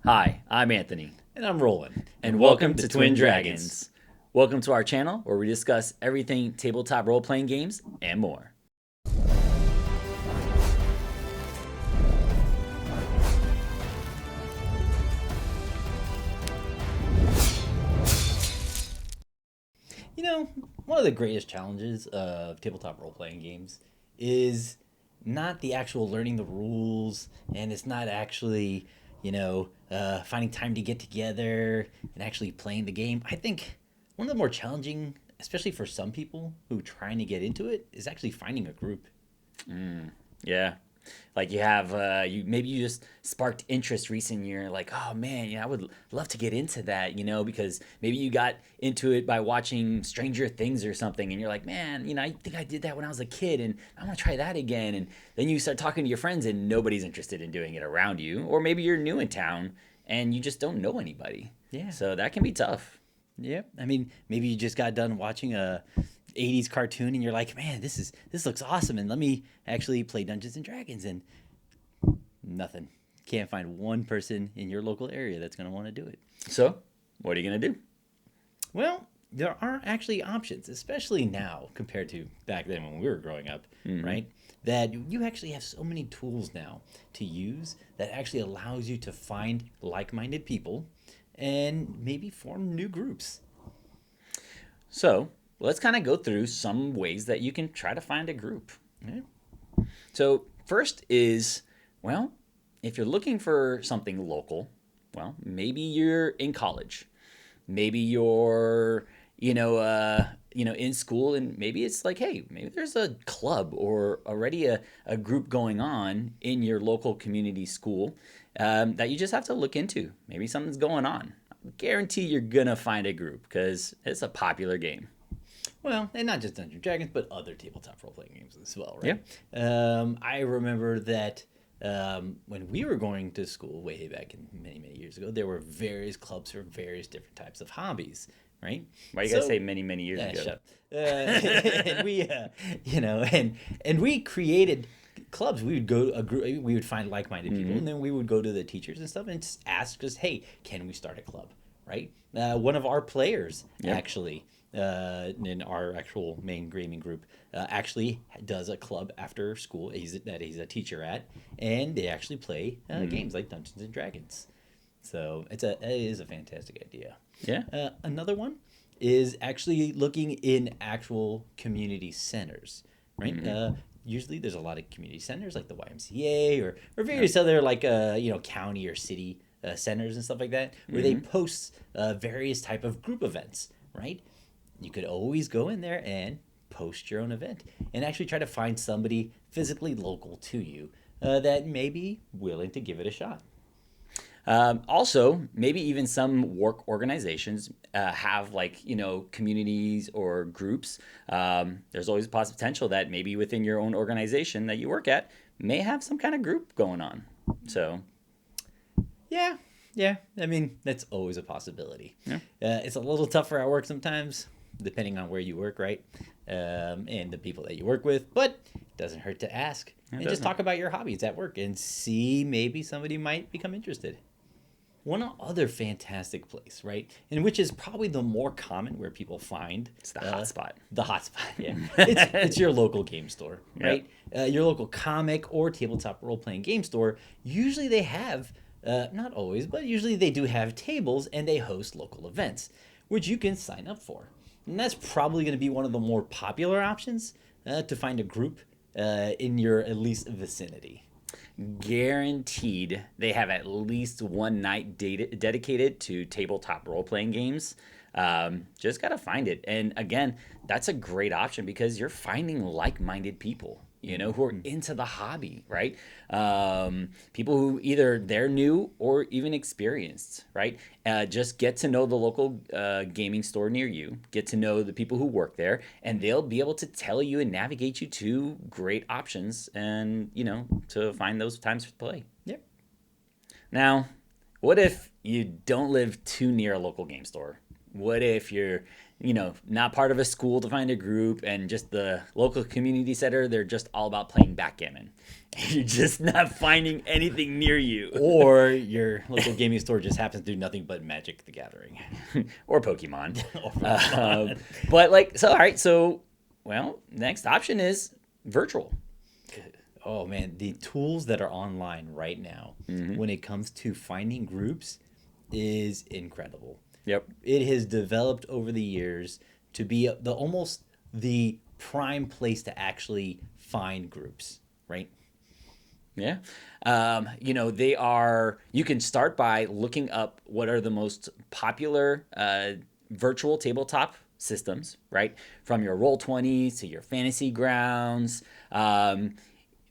Hi, I'm Anthony, And I'm rolling. and welcome to Twin Dragons. Welcome to our channel where we discuss everything tabletop role playing games and more. You know, one of the greatest challenges of tabletop role playing games is not the actual learning the rules, and it's not actually, finding time to get together and actually playing the game. I think one of the more challenging, especially for some people who are trying to get into it, is actually finding a group. Yeah. Like you have, maybe you just sparked interest recently. You're like, oh man, I would love to get into that, because maybe you got into it by watching Stranger Things or something, and you're like, man, I think I did that when I was a kid, and I want to try that again. And then you start talking to your friends, and nobody's interested in doing it around you, or maybe you're new in town and you just don't know anybody. Yeah. So that can be tough. Yeah. I mean, maybe you just got done watching a 80s cartoon and you're like, "Man, this looks awesome and let me actually play Dungeons and Dragons." And nothing. Can't find one person in your local area that's going to want to do it. So, what are you gonna do? Well, there are actually options, especially now compared to back then when we were growing up, right? That you actually have so many tools now to use that actually allows you to find like-minded people and maybe form new groups. So, let's kind of go through some ways that you can try to find a group. Yeah. So, first is, well, if you're looking for something local, well, maybe you're in college. Maybe you're, in school, and maybe it's like, hey, maybe there's a club or already a group going on in your local community school that you just have to look into. Maybe something's going on. I guarantee you're gonna find a group because it's a popular game. Well, and not just Dungeons and Dragons, but other tabletop role playing games as well, Yeah. right? I remember that when we were going to school way back in many, many years ago, there were various clubs for various different types of hobbies, right? Why you gotta So, say many, many years yeah, ago? shut up. And we, and we created clubs. We would go a group. We would find like-minded people, and then we would go to the teachers and stuff and just ask us, "Hey, can we start a club?" Right? One of our players Yep. actually in our actual main gaming group actually does a club after school he's a teacher at, and they actually play games like Dungeons and Dragons. So it is a fantastic idea. Yeah. Another one is actually looking in actual community centers, right? Usually there's a lot of community centers like the YMCA or various other like county or city centers and stuff like that where they post various type of group events, right? You could always go in there and post your own event and actually try to find somebody physically local to you that may be willing to give it a shot. Also, maybe even some work organizations have like communities or groups. There's always a potential that maybe within your own organization that you work at may have some kind of group going on. So Yeah, yeah. I mean, that's always a possibility. yeah, It's a little tougher at work sometimes, depending on where you work, right? And the people that you work with, but it doesn't hurt to ask. And just doesn't. talk about your hobbies at work and see maybe somebody might become interested. One other fantastic place, right? And which is probably the more common where people find It's the hot spot. the hotspot. Yeah, it's your local game store, Yep. right? Your local comic or tabletop role playing game store. Usually they have, not always, but usually they do have tables and they host local events, which you can sign up for. And that's probably going to be one of the more popular options to find a group in your at least vicinity. Guaranteed they have at least one night dedicated to tabletop role playing games. Just gotta find it. And again, that's a great option because you're finding like minded people. Who are into the hobby, right? People who either they're new or even experienced, right? Just get to know the local gaming store near you, get to know the people who work there, and they'll be able to tell you and navigate you to great options and, to find those times to play. Yep. Now, what if you don't live too near a local game store? What if you're not part of a school to find a group, and just the local community center, they're just all about playing backgammon. And you're just not finding anything near you. Or your local gaming store just happens to do nothing but Magic the Gathering. Or Pokemon. Or Pokemon. But like, so, all right. So, well, next option is virtual. Oh man, the tools that are online right now when it comes to finding groups is incredible. Yep. It has developed over the years to be the almost the prime place to actually find groups, right? Yeah. They are, you can start by looking up what are the most popular virtual tabletop systems, right? From your Roll20 to your Fantasy Grounds.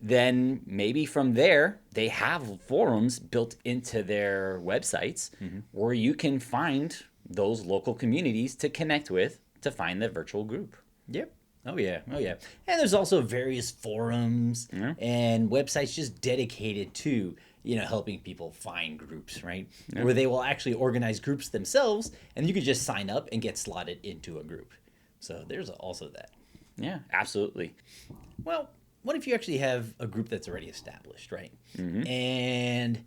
Then maybe from there, they have forums built into their websites where you can find those local communities to connect with to find the virtual group. Yep. Oh yeah. Oh yeah. And there's also various forums and websites just dedicated to, helping people find groups, right? Yeah. Where they will actually organize groups themselves, and you could just sign up and get slotted into a group. So there's also that. Yeah, absolutely. Well, what if you actually have a group that's already established, right? And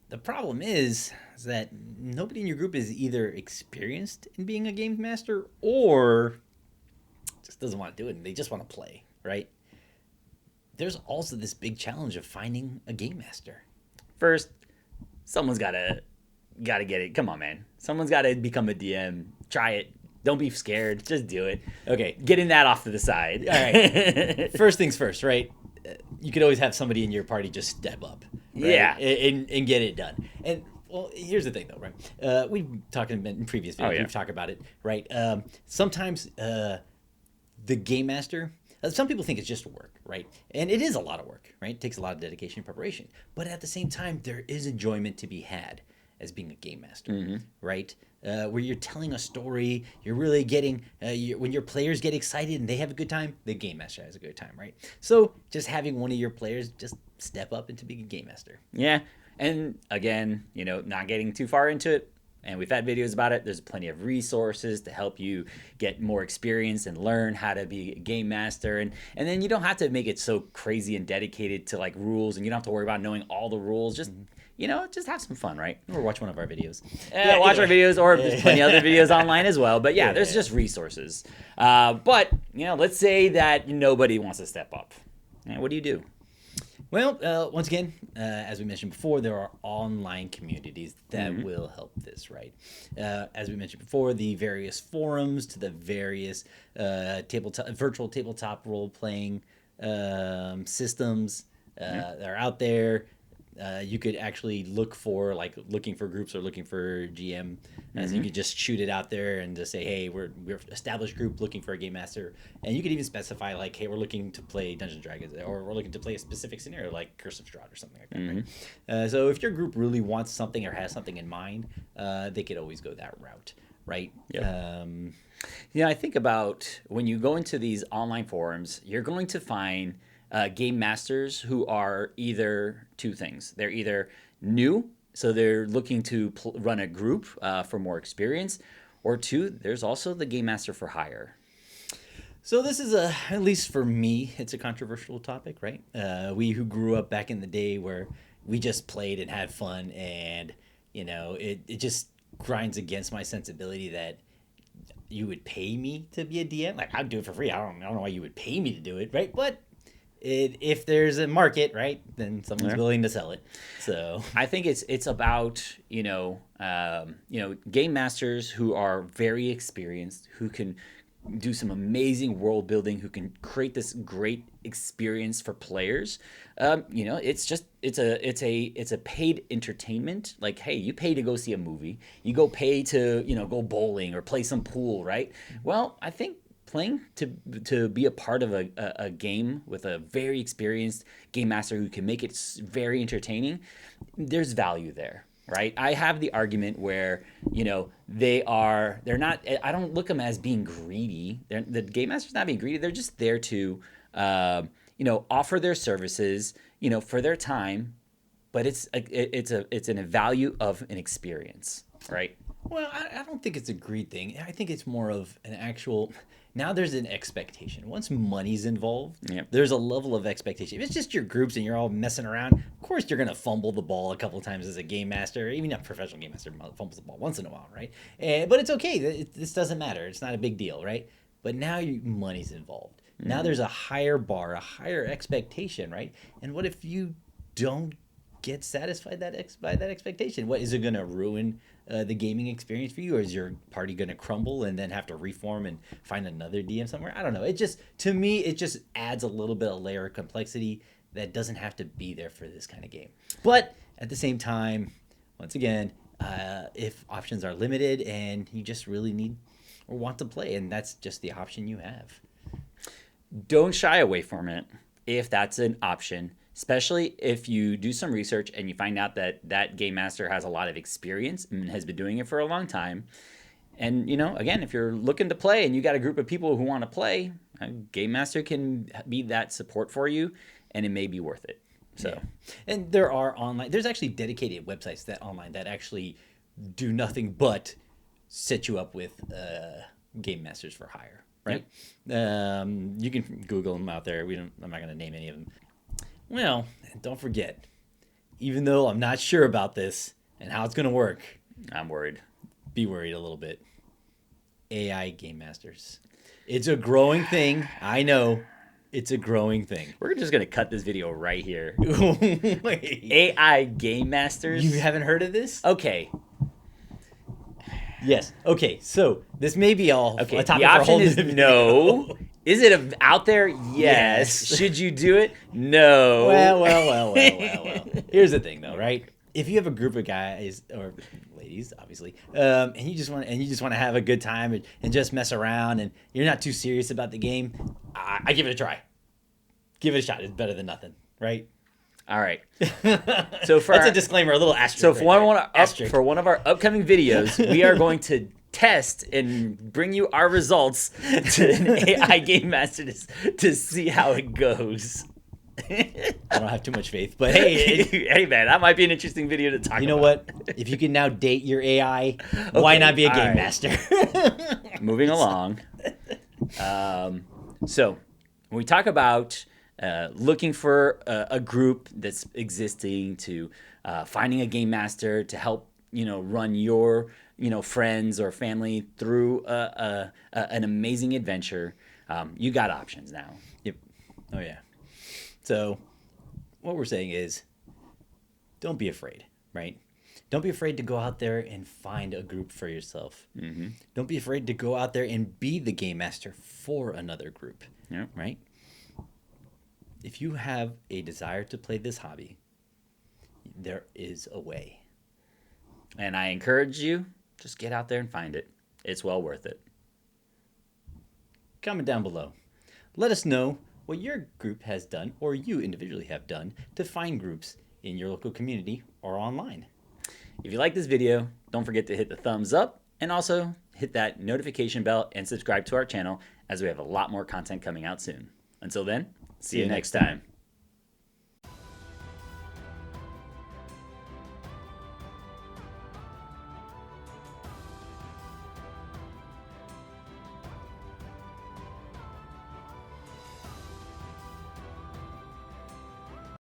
the problem is that nobody in your group is either experienced in being a game master or just doesn't want to do it and they just want to play, right? There's also this big challenge of finding a game master. First, someone's gotta get it. Come on, man. Someone's gotta become a DM. Try it. Don't be scared. Just do it. Okay. Getting that off to the side. All right. First things first, right? You could always have somebody in your party just step up. Right? Yeah. And get it done. And, well, here's the thing, though, right? We've talked in previous videos. We've talked about it, right? Sometimes the game master, some people think it's just work, right? And it is a lot of work, right? It takes a lot of dedication and preparation. But at the same time, there is enjoyment to be had as being a game master, right? Where you're telling a story, you're really getting, when your players get excited and they have a good time, the game master has a good time, right? So just having one of your players just step up into being a game master. Yeah. And again, not getting too far into it, and we've had videos about it. There's plenty of resources to help you get more experience and learn how to be a game master. And then you don't have to make it so crazy and dedicated to like rules, and you don't have to worry about knowing all the rules. Just just have some fun, right? Or watch one of our videos. Watch our videos, or there's plenty of other videos online as well. But there's just resources. But let's say that nobody wants to step up. What do you do? Well, once again, as we mentioned before, there are online communities that will help this, right? As we mentioned before, the various forums to the various virtual tabletop role-playing systems that are out there. You could actually looking for groups or looking for GM. So you could just shoot it out there and just say, hey, we're established group looking for a game master. And you could even specify like, hey, we're looking to play Dungeons & Dragons, or we're looking to play a specific scenario like Curse of Strahd or something like that. Right? So if your group really wants something or has something in mind, they could always go that route, right? Yep. I think about when you go into these online forums, you're going to find game masters who are either two things. They're either new, so they're looking to run a group for more experience, or two, there's also the game master for hire. So this is at least for me, it's a controversial topic, right? We who grew up back in the day where we just played and had fun, and it just grinds against my sensibility that you would pay me to be a DM. Like, I'd do it for free. I don't know why you would pay me to do it, right? But if there's a market, right, then someone's willing to sell it. So I think it's about game masters who are very experienced, who can do some amazing world building, who can create this great experience for players. It's a paid entertainment. Like, hey, you pay to go see a movie, you go pay to go bowling or play some pool, right? Well, I think playing to be a part of a game with a very experienced game master who can make it very entertaining, there's value there, right? I have the argument where they're not, I don't look them as being greedy. The game master's not being greedy. They're just there to offer their services for their time, but it's a value of an experience, right? Well, I don't think it's a greed thing. I think it's more of an actual. Now there's an expectation. Once money's involved, Yep. there's a level of expectation. If it's just your groups and you're all messing around, of course you're gonna fumble the ball a couple times as a game master. Even a professional game master fumbles the ball once in a while, right? But it's okay. This doesn't matter. It's not a big deal, right? But now money's involved. Now there's a higher bar, a higher expectation, right? And what if you don't get satisfied by that expectation? What is it going to ruin the gaming experience for you, or is your party going to crumble and then have to reform and find another DM somewhere? I don't know. It just, to me, it just adds a little bit of layer of complexity that doesn't have to be there for this kind of game. But at the same time, once again, if options are limited and you just really need or want to play, and that's just the option you have. Don't shy away from it if that's an option, especially if you do some research and you find out that that game master has a lot of experience and has been doing it for a long time. And, again, if you're looking to play and you got a group of people who want to play, a game master can be that support for you, and it may be worth it. So, yeah. And there's actually dedicated websites that actually do nothing but set you up with game masters for hire. Right? Yep. You can Google them out there. I'm not going to name any of them. Well, don't forget, even though I'm not sure about this and how it's going to work, I'm worried. Be worried a little bit. AI game masters. It's a growing thing. I know. It's a growing thing. We're just going to cut this video right here. Wait. AI game masters? You haven't heard of this? Okay. Yes. Okay. So this may be all. Okay. A topic the for a option whole is new no. video. Is it out there? Yes. Should you do it? No. Well. Here's the thing, though, right? If you have a group of guys or ladies, obviously, and you just want to have a good time and just mess around, and you're not too serious about the game, I give it a try. Give it a shot. It's better than nothing, right? All right. So that's a discllaimer, a little asterisk. So for one of our upcoming videos, we are going to test and bring you our results to an AI game master to see how it goes. I don't have too much faith, but hey, hey man, that might be an interesting video to talk about. You know what? If you can now date your AI, why not be a game master? Moving along. So when we talk about looking for a group that's existing, to finding a game master to help run your friends or family through an amazing adventure, you got options now. Yep. Oh yeah. So what we're saying is, don't be afraid, right? Don't be afraid to go out there and find a group for yourself. Mm-hmm. Don't be afraid to go out there and be the game master for another group. Yeah. Right? If you have a desire to play this hobby, there is a way. And I encourage you, just get out there and find it. It's well worth it. Comment down below. Let us know what your group has done, or you individually have done, to find groups in your local community or online. If you like this video, don't forget to hit the thumbs up and also hit that notification bell and subscribe to our channel, as we have a lot more content coming out soon. Until then, see you next time.